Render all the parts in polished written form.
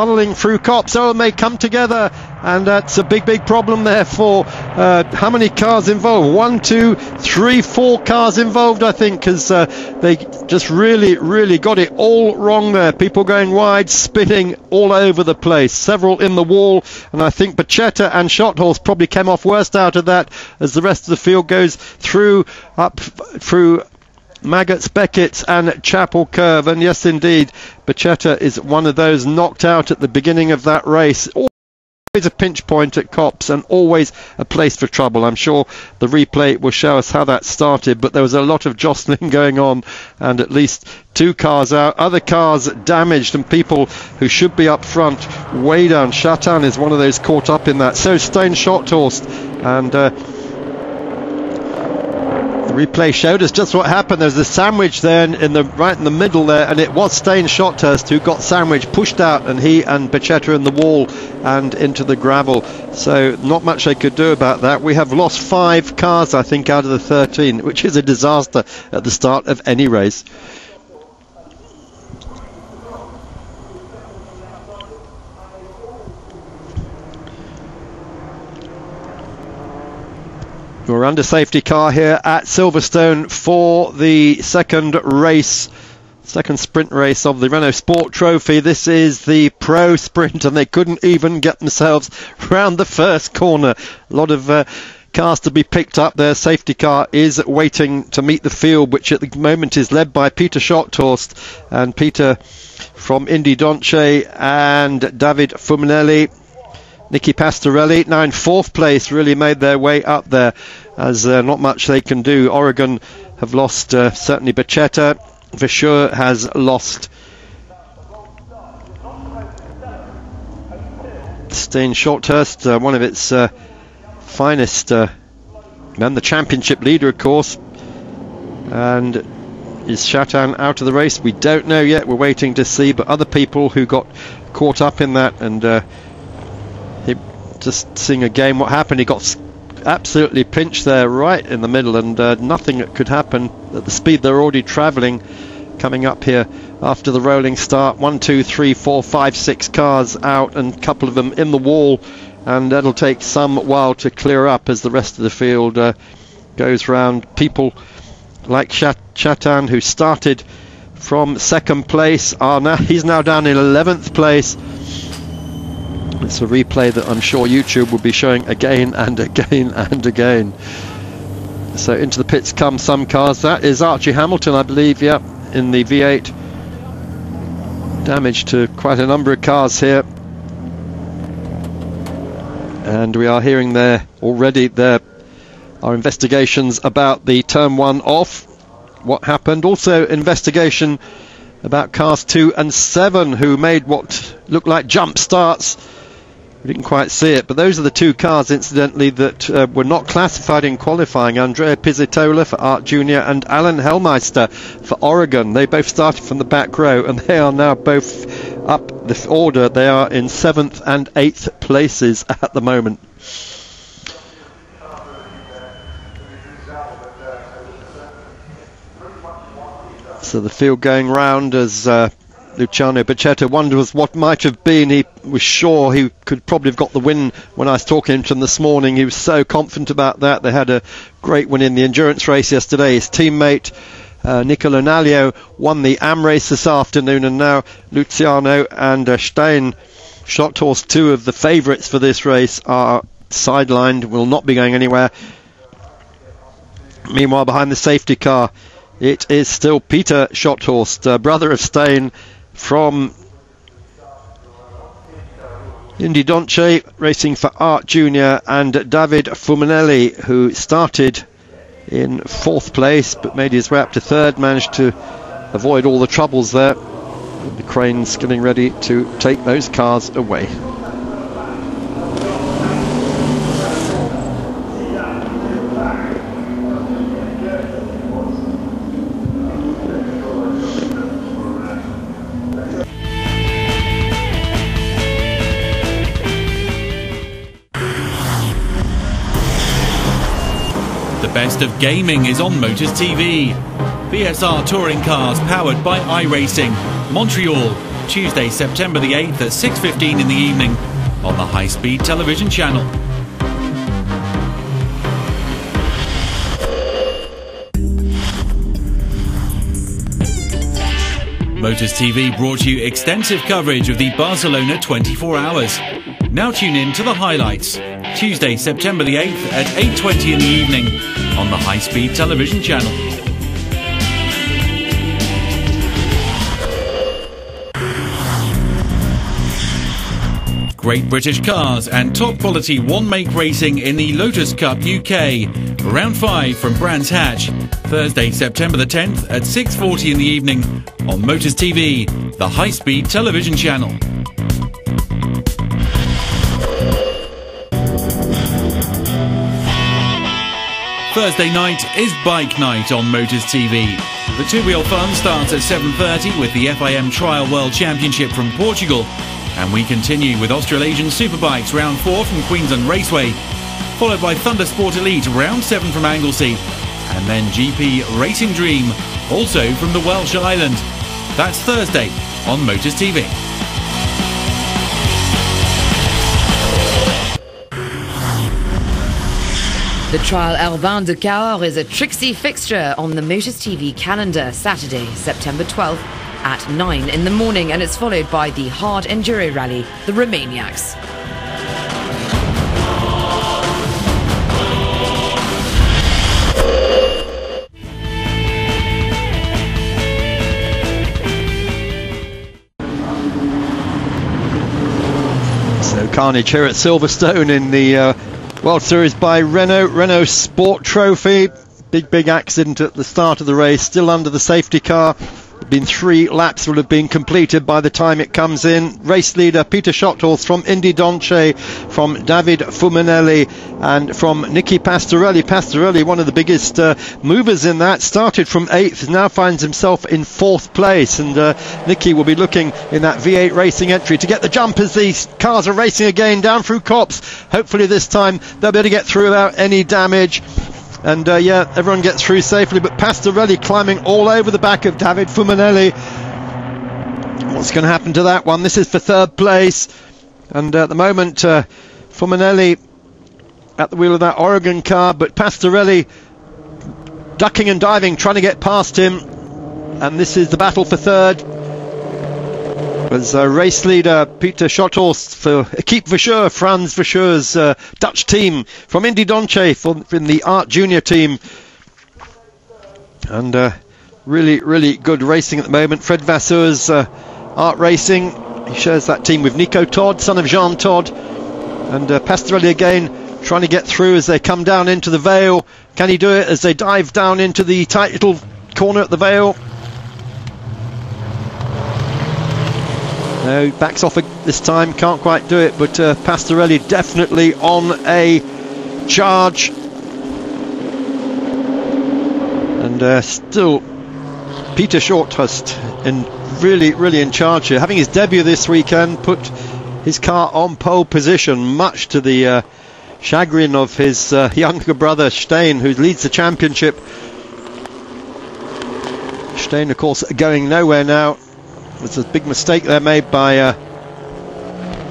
puddling through Copse. Oh, and they come together, and that's a big problem there for how many cars involved? 1, 2, 3, 4 cars involved, I think, because they just really got it all wrong there. People going wide, spinning all over the place, several in the wall, and I think Bacchetta and Shothorse probably came off worst out of that, as the rest of the field goes through Maggots, Beckett and Chapel Curve. And yes, indeed, Bacchetta is one of those knocked out at the beginning of that race. Always a pinch point at Copse and always a place for trouble. I'm sure the replay will show us how that started, but there was a lot of jostling going on, and at least 2 cars out, other cars damaged, and people who should be up front way down. Chatan is one of those caught up in that. So Stone Shothorse, and the replay showed us just what happened. There's a sandwich there right in the middle there, and it was Stane Shothorse who got sandwiched, pushed out, and he and Bacchetta in the wall and into the gravel. So not much they could do about that. We have lost 5 cars, I think, out of the 13, which is a disaster at the start of any race. We're under safety car here at Silverstone for the second sprint race of the Renault Sport Trophy. This is the pro sprint, and they couldn't even get themselves round the first corner. A lot of cars to be picked up. Their safety car is waiting to meet the field, which at the moment is led by Peter Shothorse, and Peter from Indy Donche and David Fuminelli. Nicky Pastorelli now in 4th place, really made their way up there, as not much they can do. Oregon have lost certainly Bacchetta. Verschure has lost Stane Shothorse, one of its finest men, the championship leader, of course. And is Chatan out of the race? We don't know yet. We're waiting to see. But other people who got caught up in that, and just seeing again what happened, he got absolutely pinched there right in the middle, and nothing that could happen at the speed they're already travelling coming up here after the rolling start. 1, 2, 3, 4, 5, 6 cars out, and a couple of them in the wall, and that'll take some while to clear up as the rest of the field goes round. People like Chatan, who started from 2nd place, he's now down in 11th place. It's a replay that I'm sure YouTube will be showing again and again and again. So into the pits come some cars. That is Archie Hamilton, I believe, yeah, in the V8. Damage to quite a number of cars here. And we are hearing there already there are investigations about the turn 1 off. What happened? Also investigation about cars 2 and 7, who made what looked like jump starts. We didn't quite see it, but those are the 2 cars, incidentally, that were not classified in qualifying. Andrea Pizzitola for Art Junior and Alan Hellmeister for Oregon. They both started from the back row, and they are now both up the order. They are in 7th and 8th places at the moment. So the field going round as Luciano Bacchetta wonders what might have been. He was sure he could probably have got the win when I was talking to him this morning. He was so confident about that. They had a great win in the endurance race yesterday. His teammate Nicolo Naglio won the AM race this afternoon, and now Luciano and Stane Shothorse, 2 of the favourites for this race, are sidelined, will not be going anywhere. Meanwhile, behind the safety car, it is still Peter Shothorse, brother of Stane, from Indy Donche, racing for Art Junior, and David Fuminelli, who started in 4th place but made his way up to 3rd, managed to avoid all the troubles there. The crane's getting ready to take those cars away. The best of gaming is on Motors TV. BSR touring cars powered by iRacing. Montreal, Tuesday, September the 8th at 6:15 in the evening on the High Speed Television channel. Motors TV brought you extensive coverage of the Barcelona 24 hours. Now tune in to the highlights. Tuesday, September the 8th at 8:20 in the evening on the High Speed Television channel. Great British cars and top quality one-make racing in the Lotus Cup UK. Round 5 from Brands Hatch. Thursday, September the 10th at 6:40 in the evening on Motors TV, the High Speed Television channel. Thursday night is Bike Night on Motors TV. The two-wheel fun starts at 7:30 with the FIM Trial World Championship from Portugal. And we continue with Australasian Superbikes Round 4 from Queensland Raceway, followed by Thundersport Elite Round 7 from Anglesey, and then GP Racing Dream, also from the Welsh Island. That's Thursday on Motors TV. The Trial Alban de Cahors is a tricksy fixture on the Motors TV calendar, Saturday, September 12th at 9 in the morning, and it's followed by the hard enduro rally, the Romaniacs. So carnage here at Silverstone in the World Series by Renault Sport Trophy. Big accident at the start of the race, still under the safety car. Been 3 laps will have been completed by the time it comes in. Race leader Peter Schotthorst from Indy Donche, from David Fumanelli, and from Nicky Pastorelli. Pastorelli, one of the biggest movers in that, started from 8th, now finds himself in 4th place, and Nicky will be looking in that V8 racing entry to get the jump as these cars are racing again down through Copse. Hopefully this time they'll be able to get through without any damage. And everyone gets through safely, but Pastorelli climbing all over the back of David Fumanelli. What's going to happen to that one? This is for 3rd place, and at the moment Fumanelli at the wheel of that Oregon car, but Pastorelli ducking and diving, trying to get past him, and this is the battle for 3rd. As race leader Peter Schotthorst for Equipe Verscheur, Franz Verscheur's Dutch team, from Indy Donche from the Art Junior team. And really good racing at the moment. Fred Vasseur's Art Racing, he shares that team with Nico Todd, son of Jean Todd. And Pastorelli again trying to get through as they come down into the Vale. Can he do it as they dive down into the tight little corner at the Vale? No, backs off this time, can't quite do it, but Pastorelli definitely on a charge. And still Peter Schotthorst really in charge here, having his debut this weekend, put his car on pole position, much to the chagrin of his younger brother Stein, who leads the championship. Stein, of course, going nowhere now. There's a big mistake there made by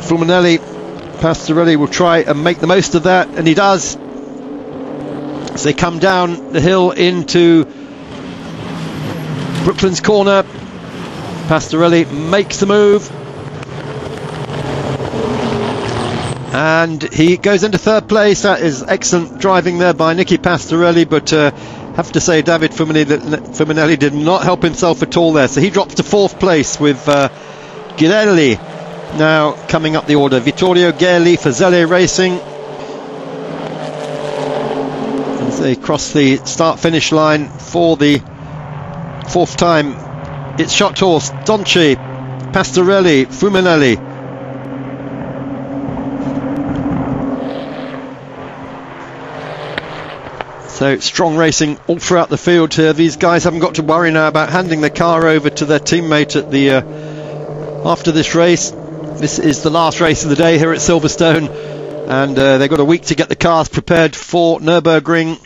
Fumanelli. Pastorelli will try and make the most of that, and he does. As they come down the hill into Brooklands corner, Pastorelli makes the move. And he goes into 3rd place. That is excellent driving there by Nicky Pastorelli, but have to say David Fumanelli did not help himself at all there, so he drops to 4th place with Ghirelli now coming up the order. Vittorio Ghirelli for Zelle Racing as they cross the start-finish line for the 4th time. It's Schotthorst, Donche, Pastorelli, Fumanelli. So strong racing all throughout the field here. These guys haven't got to worry now about handing the car over to their teammate at the after this race. This is the last race of the day here at Silverstone, and they've got a week to get the cars prepared for Nürburgring.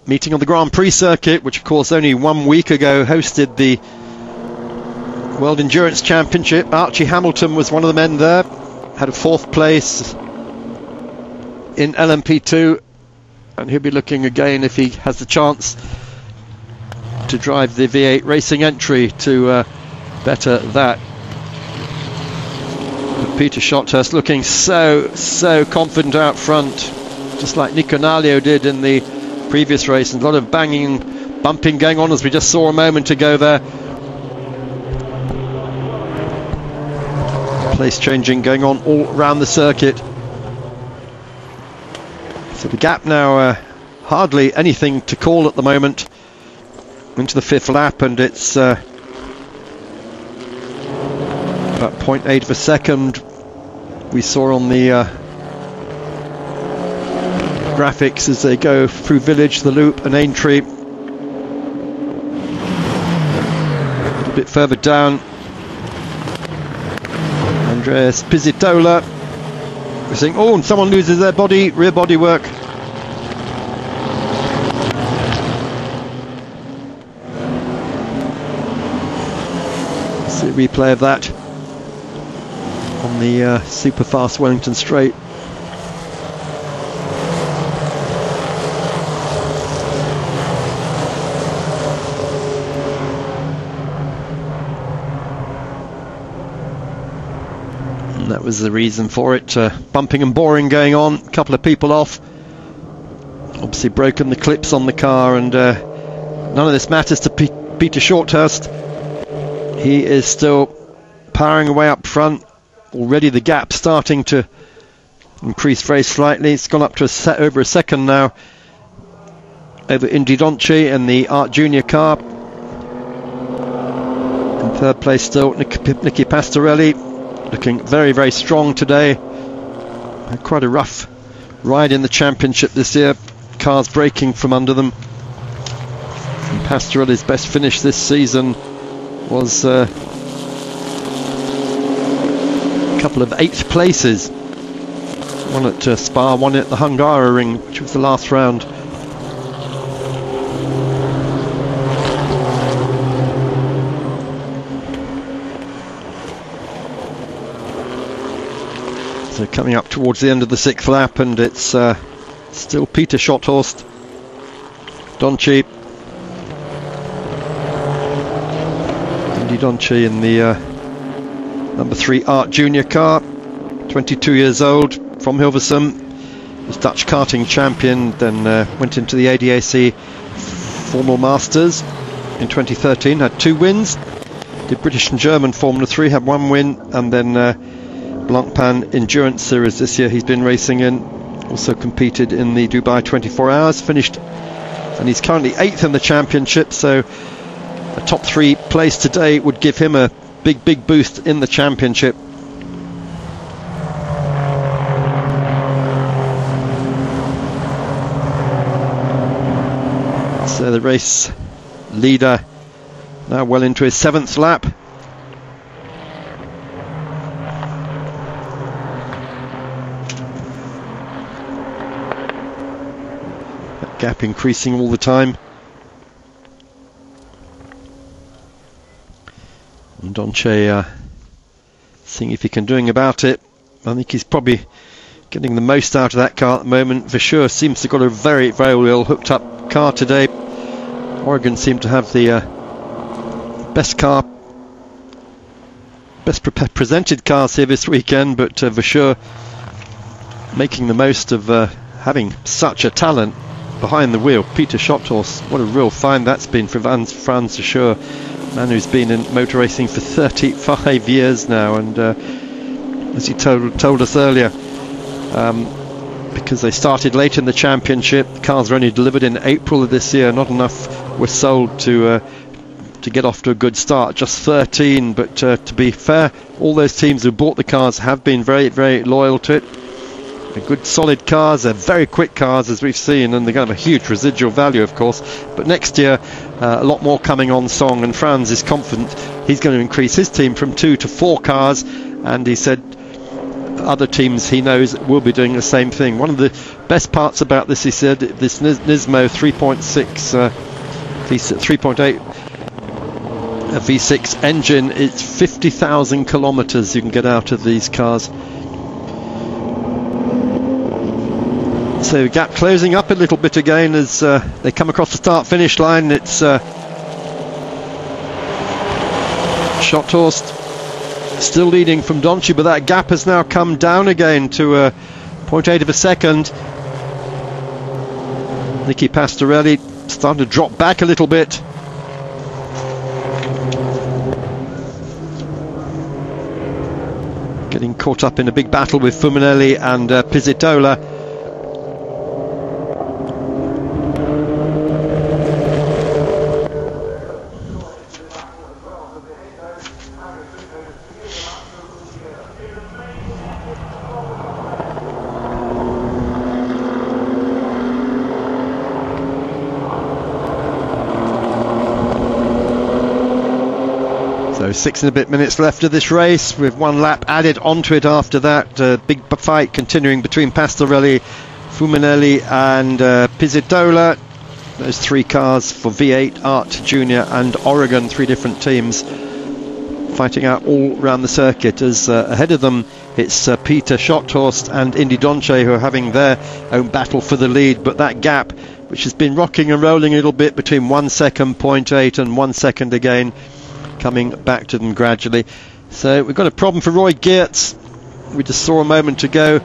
Meeting on the Grand Prix circuit, which of course only 1 week ago hosted the World Endurance Championship. Archie Hamilton was one of the men there, had a 4th place in LMP2, and he'll be looking again if he has the chance to drive the V8 racing entry to better that. But Peter Shothurst looking so confident out front, just like Nico Nalio did in the previous race, and a lot of banging, bumping going on as we just saw a moment ago there. Place changing going on all around the circuit. So the gap now hardly anything to call at the moment into the 5th lap, and it's about 0.8 of a second we saw on the graphics as they go through Village, the Loop and Aintree. A little bit further down, Andreas Pizzitola. We're saying, oh, and someone loses their rear body work. See a replay of that on the super fast Wellington Straight. That was the reason for it. Bumping and boring going on, a couple of people off, obviously broken the clips on the car, and none of this matters to Peter Shothurst. He is still powering away up front. Already the gap starting to increase very slightly. It's gone up to over a second now over Indy Donchi and the Art Junior car. In 3rd place still Nicky Pastorelli, looking very strong today. Had quite a rough ride in the championship this year, cars breaking from under them. And Pastorelli's best finish this season was a couple of 8th places. One at Spa, one at the Hungaroring, which was the last round. So coming up towards the end of the 6th lap, and it's still Peter Shothurst, Donchi, Indy Donchi in the number 3 Art Junior car, 22 years old, from Hilversum, was Dutch karting champion, then went into the ADAC Formal Masters in 2013, had 2 wins, did British and German Formula 3, had 1 win, and then Blancpain Endurance Series this year he's been racing in, also competed in the Dubai 24 Hours, finished, and he's currently 8th in the championship, so a top 3 place today would give him a big boost in the championship. So the race leader now well into his 7th lap. That gap increasing all the time. And Donche seeing if he can do anything about it. I think he's probably getting the most out of that car at the moment. Verschure seems to have got a very well hooked up car today. Oregon seemed to have the best presented cars here this weekend, but Verschure making the most of having such a talent behind the wheel. Peter Shothurst, what a real find that's been for Franz Verschure, man who's been in motor racing for 35 years now, and as he told us earlier, because they started late in the championship, the cars were only delivered in April of this year, not enough were sold to get off to a good start, just 13, but to be fair, all those teams who bought the cars have been very loyal to it. They're good solid cars, they're very quick cars as we've seen, and they're going to have a huge residual value of course, but next year a lot more coming on song, and Franz is confident he's going to increase his team from 2 to 4 cars, and he said other teams he knows will be doing the same thing. One of the best parts about this, he said, this Nismo 3.6 3.8 a V6 engine. It's 50,000 kilometers you can get out of these cars. So gap closing up a little bit again as they come across the start-finish line. It's Schothorst still leading from Donchi, but that gap has now come down again to 0.8 of a second. Nicky Pastorelli starting to drop back a little bit. Getting caught up in a big battle with Fuminelli and Pizzitola. So 6 and a bit minutes left of this race, with 1 lap added onto it after that. Big fight continuing between Pastorelli, Fuminelli and Pizzitola. Those 3 cars for V8, Art, Junior and Oregon, 3 different teams fighting out all around the circuit. As ahead of them it's Peter Schothorst and Indy Donche who are having their own battle for the lead, but that gap, which has been rocking and rolling a little bit between 1 second, 0.8 and 1 second again, coming back to them gradually. So we've got a problem for Roy Geertz. We just saw a moment ago.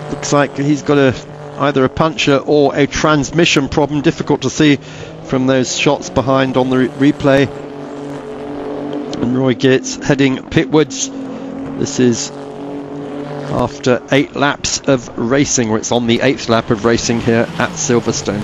Looks like he's got either a puncture or a transmission problem. Difficult to see from those shots behind on the replay. And Roy Geertz heading pitwards. This is after 8 laps of racing, or it's on the 8th lap of racing here at Silverstone.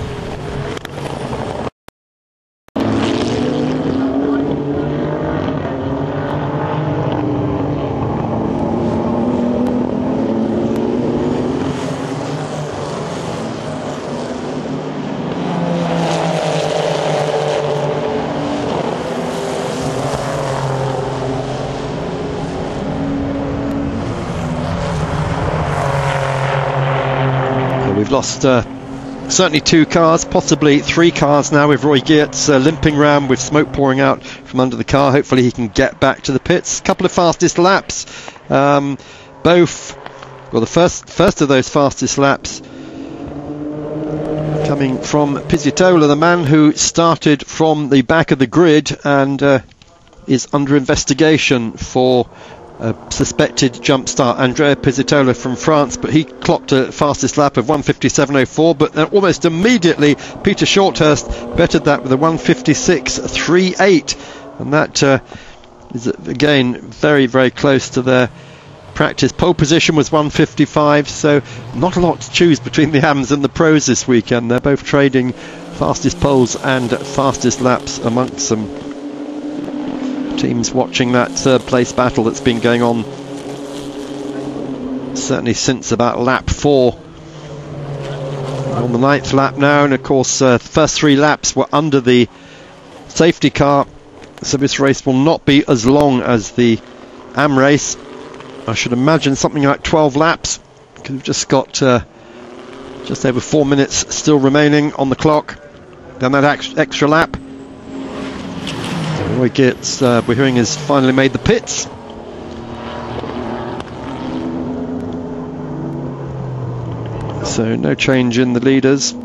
We've lost certainly 2 cars, possibly 3 cars now, with Roy Geertz limping around with smoke pouring out from under the car. Hopefully he can get back to the pits. A couple of fastest laps, the first of those fastest laps coming from Pizzitola, the man who started from the back of the grid and is under investigation for a suspected jump start. Andrea Pizzitola from France, but he clocked a fastest lap of 1:57.04, but then almost immediately Peter Shorthurst bettered that with a 1:56.38, and that is again very, very close to their practice. Pole position was 1:55, so not a lot to choose between the AMs and the pros this weekend. They're both trading fastest poles and fastest laps amongst them. Teams watching that 3rd place battle that's been going on certainly since about lap 4. On the 9th lap now, and of course the first 3 laps were under the safety car, so this race will not be as long as the AM race. I should imagine something like 12 laps, because we've just got just over 4 minutes still remaining on the clock. Then that extra lap. Roy Geertz, we're hearing, has finally made the pits. So no change in the leaders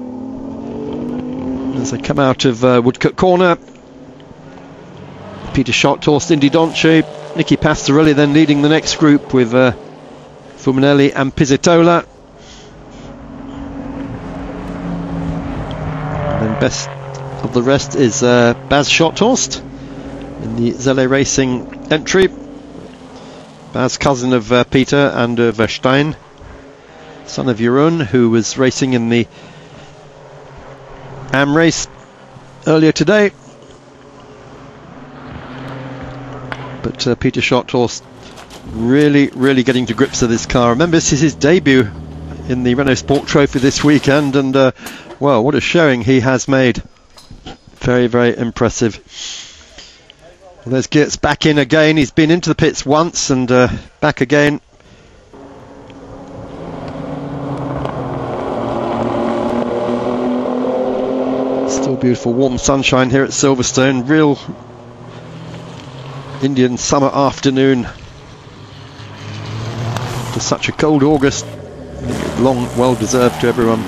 as they come out of Woodcote Corner. Peter Schothorst, Indy Donche, Nicky Pastorelli then leading the next group with Fuminelli and Pizzitola. And then best of the rest is Baz Schothorst in the Zelle Racing entry. Baz, cousin of Peter and Verstein, son of Jeroen, who was racing in the AM race earlier today. But Peter Schothorst really getting to grips with this car. Remember, this is his debut in the Renault Sport Trophy this weekend, and well, what a showing he has made. Very, very impressive. Well, there's Geertz back in again. He's been into the pits once and back again. Still beautiful warm sunshine here at Silverstone. Real Indian summer afternoon. To such a cold August. Long, well deserved to everyone.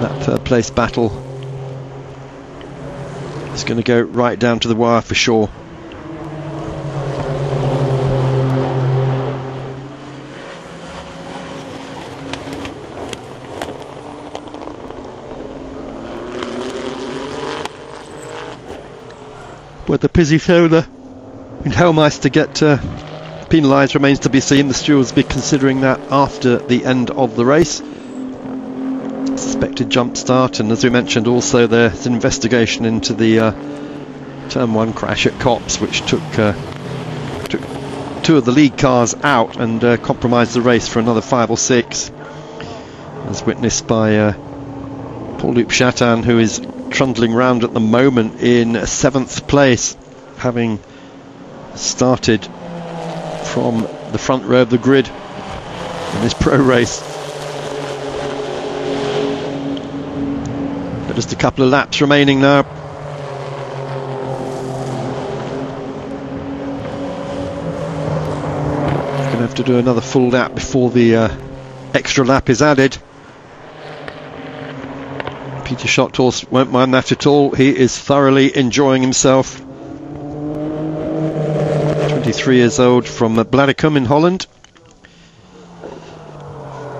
That third place battle is going to go right down to the wire for sure. Whether Pizzitola and Hellmeister get penalised remains to be seen. The stewards will be considering that after the end of the race. Suspected jump start, and as we mentioned also there's an investigation into the Turn 1 crash at Copse, which took two of the lead cars out and compromised the race for another 5 or 6, as witnessed by Paul-Luc Chatin, who is trundling round at the moment in 7th place, having started from the front row of the grid in this pro race. But just a couple of laps remaining now. Going to have to do another full lap before the extra lap is added. Peter Schothorst won't mind that at all. He is thoroughly enjoying himself. 23 years old from Bladicum in Holland.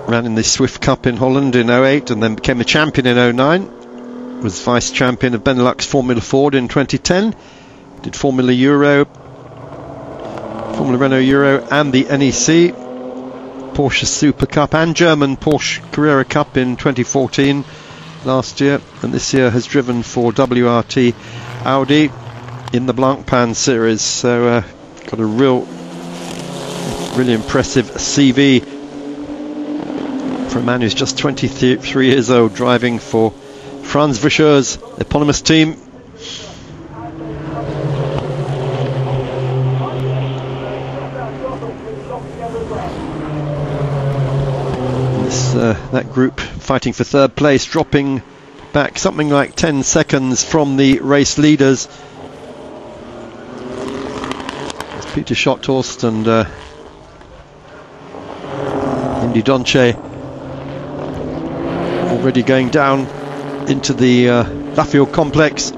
Ran in the Swift Cup in Holland in 08 and then became the champion in 09. Was vice champion of Benelux Formula Ford in 2010. Did Formula Renault Euro and the NEC. Porsche Super Cup and German Porsche Carrera Cup in 2014. Last year, and this year has driven for WRT Audi in the Blancpain series, so got a really impressive CV for a man who's just 23 years old, driving for Franz Vischeur's eponymous team. That group fighting for third place, dropping back something like 10 seconds from the race leaders. It's Peter Schothorst and Indy Donche already going down into the Lafayette complex.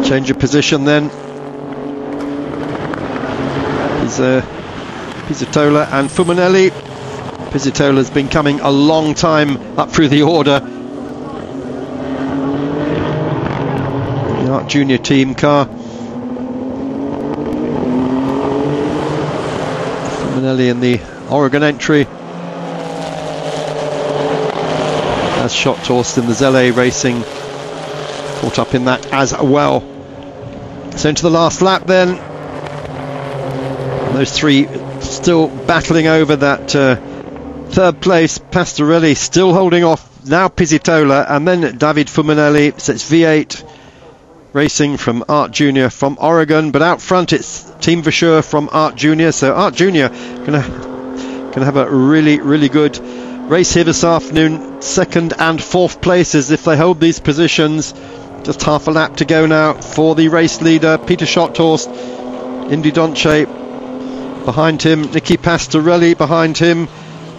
Change of position then. Here's Pizzitola and Fumanelli. Pizzitola's been coming a long time up through the order. The Art Junior team car. Fumanelli in the Oregon entry. As Schothorst in the Zelle Racing caught up in that as well. So into the last lap then. And those three still battling over that third place. Pastorelli still holding off. Now Pizzitola and then David Fumanelli. So it's V8 Racing from Art Junior from Oregon, but out front it's Team Vischeur from Art Junior. So Art Junior gonna have a really good race here this afternoon. Second and fourth places if they hold these positions. Just half a lap to go now for the race leader Peter Schothorst. Indy Donche behind him, Nicky Pastorelli behind him.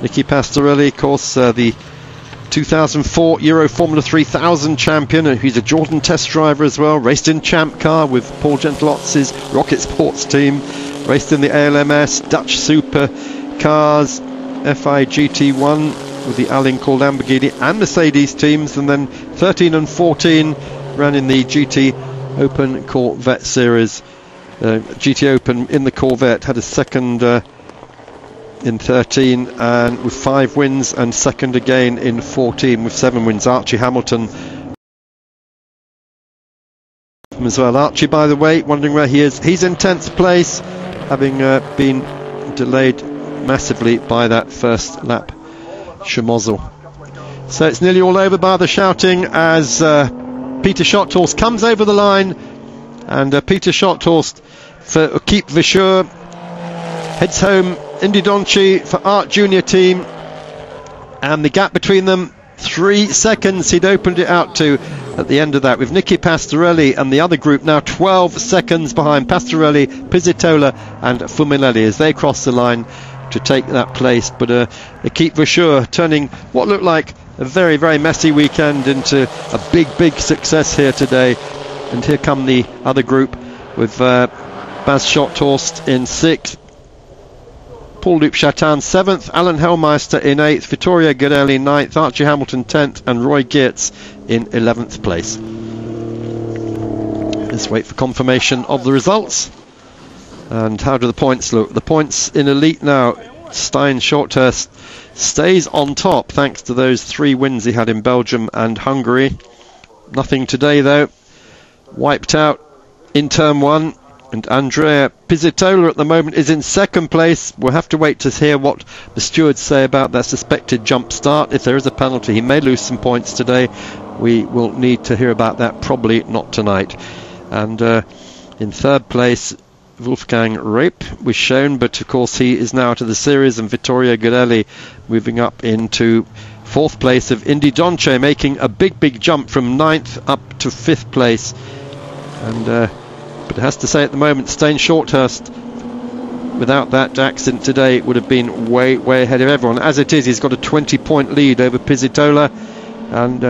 Nicky Pastorelli, of course, the 2004 Euro Formula 3000 champion. He's a Jordan test driver as well. Raced in Champ Car with Paul Gentilotti's Rocket Sports team. Raced in the ALMS, Dutch Super Cars, FI GT1 with the Allincor Lamborghini and Mercedes teams. And then 13 and 14 ran in the GT Open Corvette series. GT Open in the Corvette, had a second in 13 and with 5 wins, and second again in 14 with 7 wins. Archie Hamilton as well. Archie, by the way, wondering where he is. He's in 10th place, having been delayed massively by that first lap schmozzle. So it's nearly all over by the shouting as Peter Schothorst comes over the line, and Peter Schothorst for Keep Vischeur heads home. Indy Donche for Art Junior team, and the gap between them 3 seconds he'd opened it out to at the end of that, with Nicky Pastorelli and the other group now 12 seconds behind Pastorelli, Pizzitola and Fuminelli as they cross the line to take that place. But Equipe Voiture turning what looked like a very, very messy weekend into a big success here today. And here come the other group with Bas Schothorst in 6th, Paul-Luc Chatin 7th, Alan Hellmeister in 8th, Vittorio Guidelli 9th, Archie Hamilton 10th and Roy Geertz in 11th place. Let's wait for confirmation of the results. And how do the points look? The points in Elite now, Stein Shorthurst stays on top thanks to those 3 wins he had in Belgium and Hungary. Nothing today though. Wiped out in turn 1. And Andrea Pizzitola at the moment is in 2nd place. We'll have to wait to hear what the stewards say about that suspected jump start. If there is a penalty, he may lose some points today. We will need to hear about that, probably not tonight. And in 3rd place, Wolfgang Rape was shown, but of course he is now out of the series, and Vittorio Guidelli moving up into 4th place of Indy Donche, making a big jump from 9th up to 5th place. And but it has to say at the moment, Stein Shorthurst, without that accident today, would have been way ahead of everyone. As it is, he's got a 20-point lead over Pizzitola, and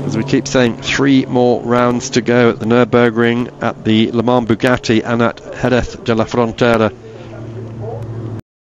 as we keep saying, 3 more rounds to go at the Nürburgring, at the Le Mans Bugatti and at Jerez de la Frontera.